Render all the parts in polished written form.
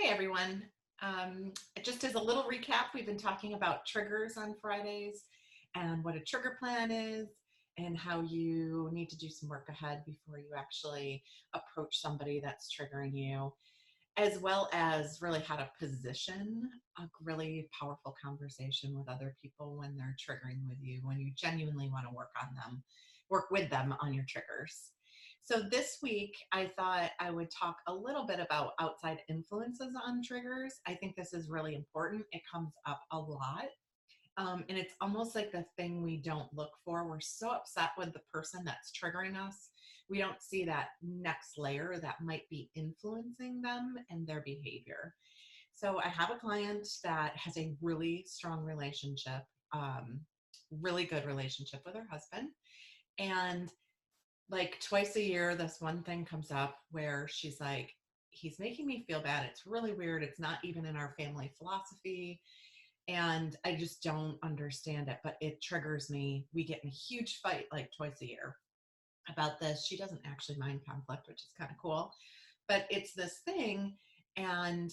Hey everyone. Just as a little recap, we've been talking about triggers on Fridays and what a trigger plan is and how you need to do some work ahead before you actually approach somebody that's triggering you, as well as really how to position a really powerful conversation with other people when they're triggering with you, when you genuinely want to work with them on your triggers. So this week, I thought I would talk a little bit about outside influences on triggers. I think this is really important. It comes up a lot. And it's almost like the thing we don't look for. We're so upset with the person that's triggering us. We don't see that next layer that might be influencing them and their behavior. So I have a client that has a really strong relationship, really good relationship with her husband. And like twice a year, this one thing comes up where she's like, he's making me feel bad. It's really weird. It's not even in our family philosophy. And I just don't understand it, but it triggers me. We get in a huge fight like twice a year about this. She doesn't actually mind conflict, which is kind of cool, but it's this thing. And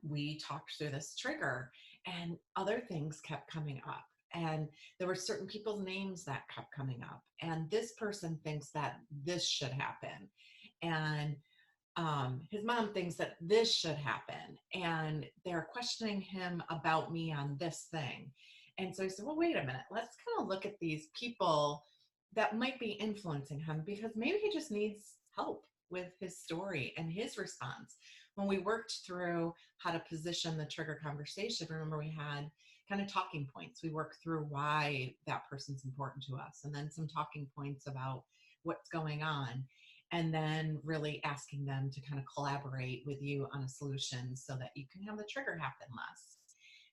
we talked through this trigger and other things kept coming up. And there were certain people's names that kept coming up. And this person thinks that this should happen. And his mom thinks that this should happen. And they're questioning him about me on this thing. And so he said, well, wait a minute, let's kind of look at these people that might be influencing him, because maybe he just needs help with his story and his response. When we worked through how to position the trigger conversation, remember we had kind of talking points. We worked through why that person's important to us, and then some talking points about what's going on, and then really asking them to kind of collaborate with you on a solution so that you can have the trigger happen less.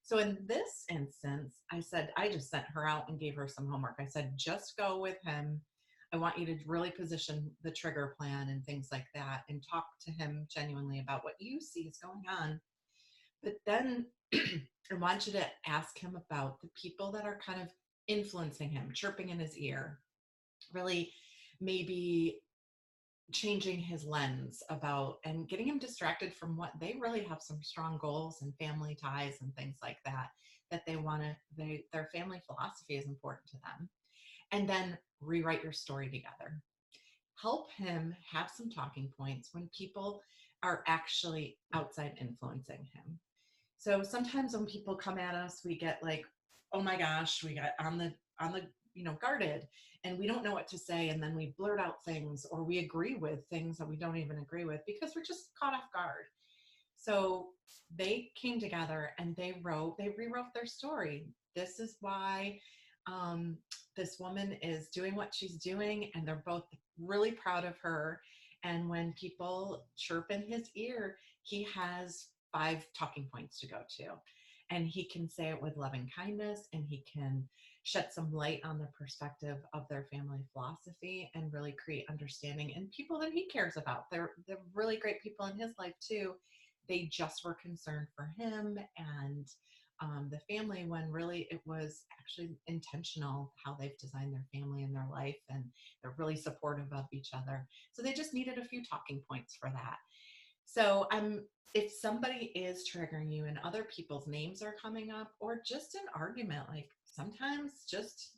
So in this instance, I just sent her out and gave her some homework. I said, just go with him. I want you to really position the trigger plan and things like that and talk to him genuinely about what you see is going on. But then I want you to ask him about the people that are kind of influencing him, chirping in his ear, really maybe changing his lens about and getting him distracted from what they really have, some strong goals and family ties and things like that, that they want to, their family philosophy is important to them. And then rewrite your story together. Help him have some talking points when people are actually outside influencing him. So sometimes when people come at us, we get like, oh my gosh, we got on the guarded, and we don't know what to say, and then we blurt out things, or we agree with things that we don't even agree with because we're just caught off guard. So they came together and they rewrote their story. This is why this woman is doing what she's doing, and they're both really proud of her. And when people chirp in his ear, he has 5 talking points to go to, and he can say it with loving kindness, and he can shed some light on the perspective of their family philosophy and really create understanding and people that he cares about. They're really great people in his life too. They just were concerned for him and the family, when really it was actually intentional how they've designed their family and their life, and they're really supportive of each other. So they just needed a few talking points for that. So if somebody is triggering you and other people's names are coming up, or just an argument, like sometimes just,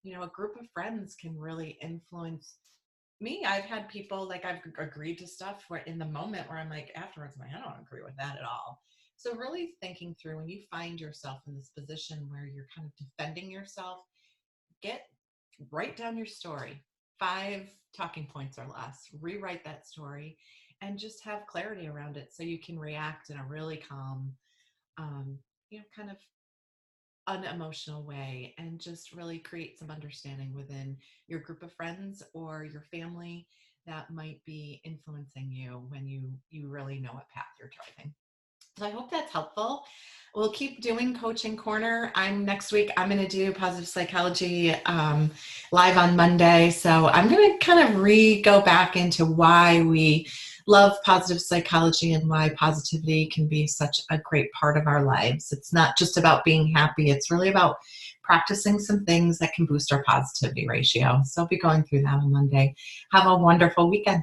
a group of friends can really influence me. I've had people, like, I've agreed to stuff where in the moment where I'm like, afterwards, I'm like, I don't agree with that at all. So really thinking through, when you find yourself in this position where you're kind of defending yourself, write down your story, 5 talking points or less, rewrite that story, and just have clarity around it so you can react in a really calm, kind of unemotional way, and just really create some understanding within your group of friends or your family that might be influencing you when you really know what path you're driving. So I hope that's helpful. We'll keep doing Coaching Corner. Next week, I'm going to do Positive Psychology live on Monday. So I'm going to kind of go back into why we love positive psychology and why positivity can be such a great part of our lives. It's not just about being happy. It's really about practicing some things that can boost our positivity ratio. So I'll be going through that on Monday. Have a wonderful weekend.